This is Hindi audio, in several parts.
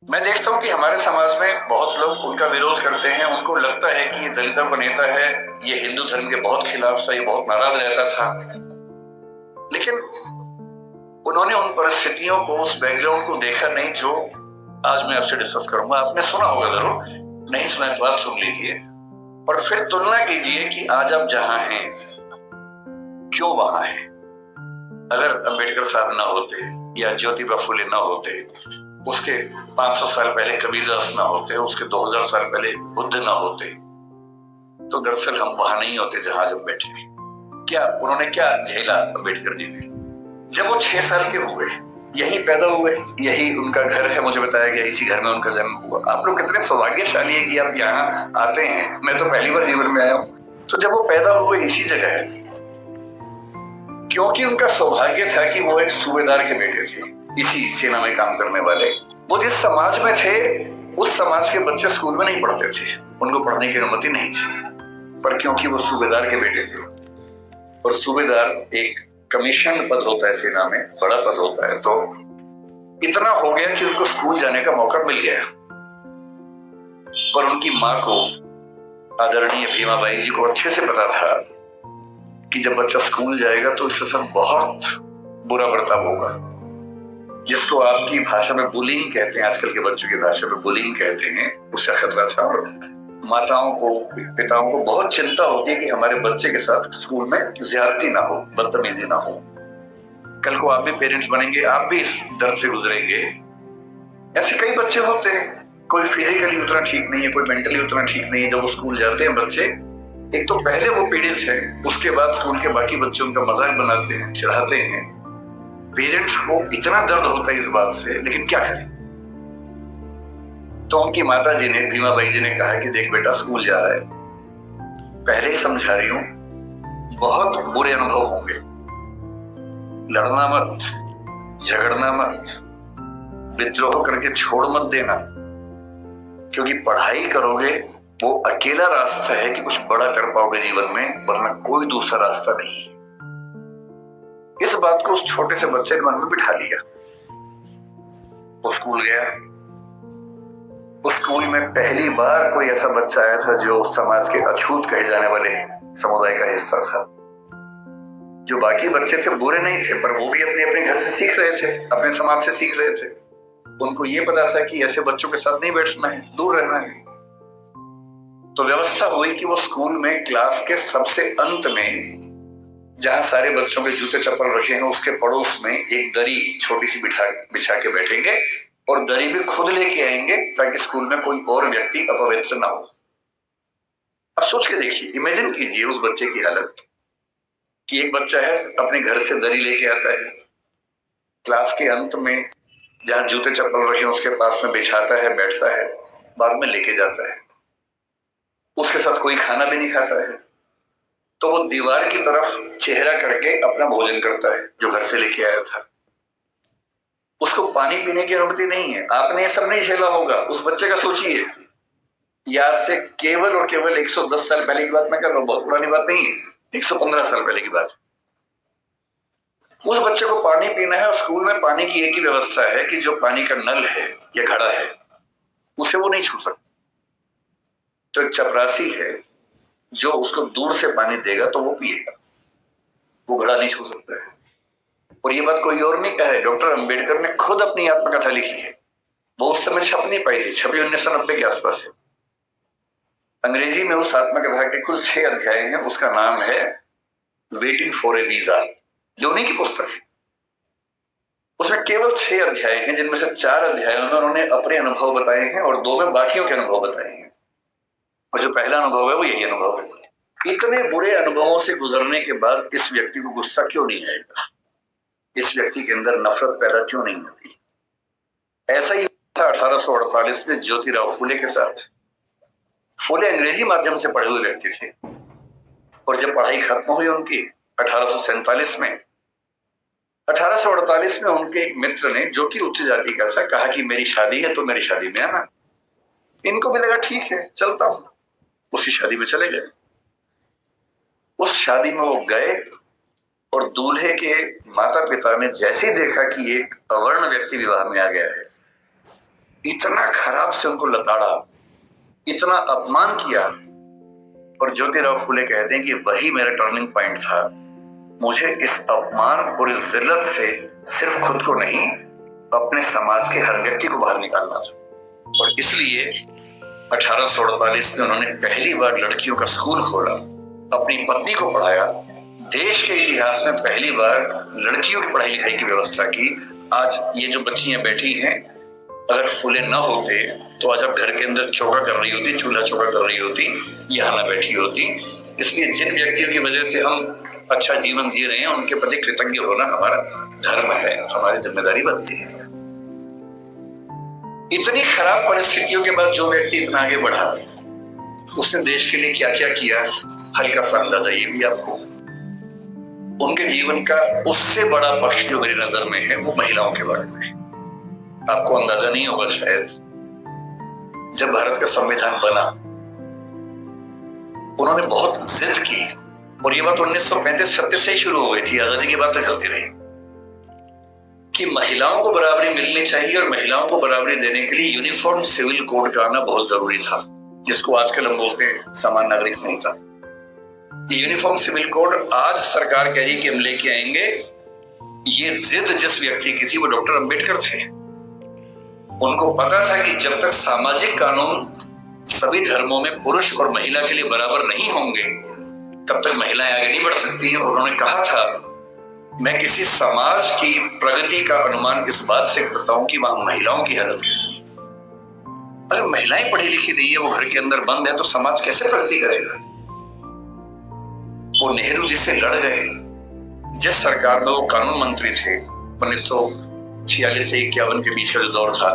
मैं देखता हूँ कि हमारे समाज में बहुत लोग उनका विरोध करते हैं। उनको लगता है कि ये दलितों का नेता है, ये हिंदू धर्म के बहुत खिलाफ था, ये बहुत नाराज रहता था। लेकिन उन्होंने उन परिस्थितियों को, उस बैकग्राउंड को देखा नहीं जो आज मैं आपसे डिस्कस करूंगा। आपने सुना होगा जरूर, नहीं सुना तो आप सुन लीजिए और फिर तुलना कीजिए कि आज आप जहां हैं क्यों वहां हैं। अगर अंबेडकर साहब ना होते या ज्योतिबा फुले ना होते, उसके 500 साल पहले कबीरदास ना होते, उसके 2000 साल पहले बुद्ध ना होते, तो दरअसल हम वहां नहीं होते जहां जब बैठे। क्या उन्होंने क्या झेला अंबेडकर जी ने? जब वो 6 साल के हुए, यही पैदा हुए, यही उनका घर है, मुझे बताया गया इसी घर में उनका जन्म हुआ। आप लोग कितने सौभाग्यशाली हैं कि आप यहाँ आते हैं। मैं तो पहली बार जीवन में आया हूँ। तो जब वो पैदा हुए इसी जगह है, क्योंकि उनका सौभाग्य था कि वो एक सूबेदार के बेटे थे, इसी सेना में काम करने वाले। वो जिस समाज में थे उस समाज के बच्चे स्कूल में नहीं पढ़ते थे, उनको पढ़ने की अनुमति नहीं थी। पर क्योंकि वो सूबेदार के बेटे थे, और सूबेदार एक कमीशन पद होता है सेना में, बड़ा पद होता है, तो इतना हो गया कि उनको स्कूल जाने का मौका मिल गया। पर उनकी माँ को, आदरणीय भीमाबाई जी को अच्छे से पता था कि जब बच्चा स्कूल जाएगा तो इसके साथ बहुत बुरा बर्ताव होगा, जिसको आपकी भाषा में बुलिंग कहते हैं, आजकल के बच्चों की भाषा में बुलिंग कहते हैं, उसका खतरा था। और माताओं को, पिताओं को बहुत चिंता होती है कि हमारे बच्चे के साथ स्कूल में ज्यादती ना हो, बदतमीजी ना हो। कल को आप भी पेरेंट्स बनेंगे, आप भी इस दर्द से गुजरेंगे। ऐसे कई बच्चे होते हैं, कोई फिजिकली उतना ठीक नहीं है, कोई मेंटली उतना ठीक नहीं है। जब वो स्कूल जाते हैं बच्चे, एक तो पहले वो पीड़ित है, उसके बाद स्कूल के बाकी बच्चे उनका मजाक बनाते हैं, चिढ़ाते हैं। पेरेंट्स को इतना दर्द होता है इस बात से, लेकिन क्या करें। तो उनकी माता जी ने, भीमाबाई जी ने कहा कि देख बेटा, स्कूल जा रहा है, पहले ही समझा रही हूं, बहुत बुरे अनुभव होंगे, लड़ना मत, झगड़ना मत, विद्रोह करके छोड़ मत देना, क्योंकि पढ़ाई करोगे वो अकेला रास्ता है कि कुछ बड़ा कर पाओगे जीवन में, वरना कोई दूसरा रास्ता नहीं है। इस बात को उस छोटे से बच्चे ने मन में बिठा लिया। वो स्कूल गया। उस स्कूल में पहली बार कोई ऐसा बच्चा आया था जो समाज के अछूत कहे जाने वाले समुदाय का हिस्सा था। जो बाकी बच्चे थे बुरे नहीं थे, पर वो भी अपने अपने घर से सीख रहे थे, अपने समाज से सीख रहे थे। उनको ये पता था कि ऐसे बच्चों के साथ नहीं बैठना है, दूर रहना है। तो व्यवस्था हुई कि वो स्कूल में क्लास के सबसे अंत में, जहां सारे बच्चों के जूते चप्पल रखे हैं, उसके पड़ोस में एक दरी छोटी सी बिछा के बैठेंगे और दरी भी खुद लेके आएंगे ताकि स्कूल में कोई और व्यक्ति अपवित्र ना हो। अब सोच के देखिए, इमेजिन कीजिए उस बच्चे की हालत कि एक बच्चा है, अपने घर से दरी लेके आता है, क्लास के अंत में जहां जूते चप्पल रखे उसके पास में बिछाता है, बैठता है, बाद में लेके जाता है। उसके साथ कोई खाना भी नहीं खाता है, तो वो दीवार की तरफ चेहरा करके अपना भोजन करता है जो घर से लेके आया था। उसको पानी पीने की अनुमति नहीं है। आपने ये सब नहीं झेला होगा, उस बच्चे का सोचिए। याद से केवल और केवल 110 साल पहले की बात मैं कर रहा हूं, बहुत पुरानी बात नहीं है, 115 साल पहले की बात। उस बच्चे को पानी पीना है और स्कूल में पानी की एक ही व्यवस्था है कि जो पानी का नल है या घड़ा है उसे वो नहीं छू सकता। तो एक चपरासी है जो उसको दूर से पानी देगा तो वो पिएगा, वो घड़ा नहीं छू सकता है। और ये बात कोई और नहीं कहा है, डॉक्टर अंबेडकर ने खुद अपनी आत्मकथा लिखी है। वो उस समय छप नहीं पाई थी, छपी 1990 के आसपास है। अंग्रेजी में उस आत्मकथा के कुल 6 अध्याय हैं। उसका नाम है वेटिंग फॉर ए वीजा, जो उन्हीं की पुस्तक है। उसमें केवल 6 अध्याय हैं, जिनमें से 4 अध्यायों में उन्होंने अपने अनुभव बताए हैं और 2 में बाकियों के अनुभव बताए हैं। और जो पहला अनुभव है वो यही अनुभव है। इतने बुरे अनुभवों से गुजरने के बाद इस व्यक्ति को गुस्सा क्यों नहीं आएगा? इस व्यक्ति के अंदर नफरत पैदा क्यों नहीं होती? ऐसा ही था 1848 में ज्योतिराव फुले के साथ। फुले अंग्रेजी माध्यम से पढ़े हुए व्यक्ति थे, और जब पढ़ाई खत्म हुई उनकी 1847 में, 1848 में उनके एक मित्र ने, जो कि उच्च जाति का था, कहा कि मेरी शादी है तो मेरी शादी में आना। इनको भी लगा ठीक है, चलता हूं। उसी शादी में चले गए। उस शादी में वो गए और दूल्हे के माता पिता ने जैसे ही देखा कि एक अवर्ण व्यक्ति विवाह में आ गया है, इतना खराब से उनको लताड़ा, इतना अपमान किया। और ज्योतिराव फुले कहते हैं कि वही मेरा टर्निंग पॉइंट था। मुझे इस अपमान और इस जिल्लत से सिर्फ खुद को नहीं, अपने समाज के हर व्यक्ति को बाहर निकालना था। और इसलिए 1848 में उन्होंने पहली बार लड़कियों का स्कूल खोला, अपनी पत्नी को पढ़ाया, देश के इतिहास में पहली बार लड़कियों की पढ़ाई लिखाई की व्यवस्था की। आज ये जो बच्चियां बैठी हैं, अगर फुले न होते तो आज आप घर के अंदर चौका कर रही होती, चूल्हा चौका कर रही होती, यहाँ ना बैठी होती। इसलिए जिन व्यक्तियों की वजह से हम अच्छा जीवन जी रहे हैं, उनके प्रति कृतज्ञ होना हमारा धर्म है, हमारी जिम्मेदारी बनती है। इतनी खराब परिस्थितियों के बाद जो व्यक्ति इतना आगे बढ़ा, उसने देश के लिए क्या क्या किया, हल्का सा अंदाजा ये भी आपको। उनके जीवन का उससे बड़ा पक्ष जो मेरी नजर में है वो महिलाओं के बारे में। आपको अंदाजा नहीं होगा शायद, जब भारत का संविधान बना उन्होंने बहुत जिद की, और ये बात 1935-36 से ही शुरू हो गई थी, आजादी के बाद तक चलती रही, कि महिलाओं को बराबरी मिलनी चाहिए। और महिलाओं को बराबरी देने के लिए यूनिफॉर्म सिविल कोड का आना बहुत जरूरी था, जिसको आजकल हम बोलते हैं समान नागरिक संहिता। ये यूनिफॉर्म सिविल कोड आज सरकार कह रही है कि हम लेके आएंगे। ये जिद जिस व्यक्ति की थी वो डॉक्टर अंबेडकर थे। उनको पता था कि जब तक सामाजिक कानून सभी धर्मों में पुरुष और महिला के लिए बराबर नहीं होंगे, तब तक महिलाएं आगे नहीं बढ़ सकती हैं। और उन्होंने कहा था, मैं किसी समाज की प्रगति का अनुमान इस बात से करता हूं कि वहां महिलाओं की हालत कैसी। अगर महिलाएं पढ़ी लिखी नहीं है, वो घर के अंदर बंद है, तो समाज कैसे प्रगति करेगा। वो नेहरू जी से लड़ गए। जिस सरकार में वो कानून मंत्री थे, 1946 से 51 के बीच का जो दौर था,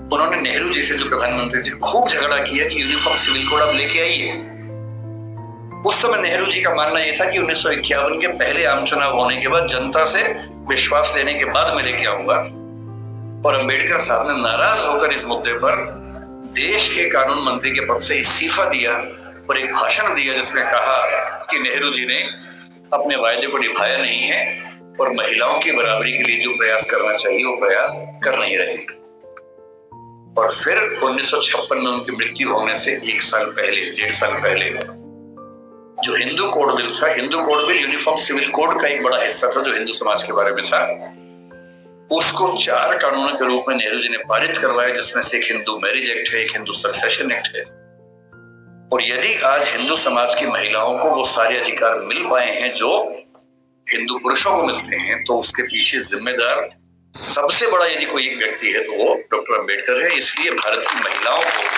उन्होंने नेहरू जी से, जो प्रधानमंत्री थे, खूब झगड़ा किया कि यूनिफॉर्म सिविल कोड आप लेके आइए। उस समय नेहरू जी का मानना यह था कि 1951 के पहले आम चुनाव होने के बाद, जनता से विश्वास लेने के बाद मैं लेके आऊंगा। और अंबेडकर साहब ने नाराज होकर इस मुद्दे पर देश के कानून मंत्री के पद से इस्तीफा दिया और एक भाषण दिया जिसमें कहा कि नेहरू जी ने अपने वायदे को निभाया नहीं है और महिलाओं की बराबरी के लिए जो प्रयास करना चाहिए वो प्रयास कर नहीं रहे। और फिर 1956 में उनकी मृत्यु होने से 1 साल पहले, 1.5 साल पहले, जो हिंदू कोड बिल था, Hindu code bill uniform civil code का एक बड़ा हिस्सा था जो हिंदू समाज के बारे में था, उसको 4 कानूनों के रूप में नेहरू जी ने पारित करवाया, जिसमें से एक हिंदू मैरिज एक्ट है, एक हिंदू सक्सेशन एक्ट है। और यदि आज हिंदू समाज की महिलाओं को वो सारे अधिकार मिल पाए हैं जो हिंदू पुरुषों को मिलते हैं, तो उसके पीछे जिम्मेदार सबसे बड़ा यदि कोई एक व्यक्ति है तो वो डॉक्टर अंबेडकर है। इसलिए भारत की महिलाओं को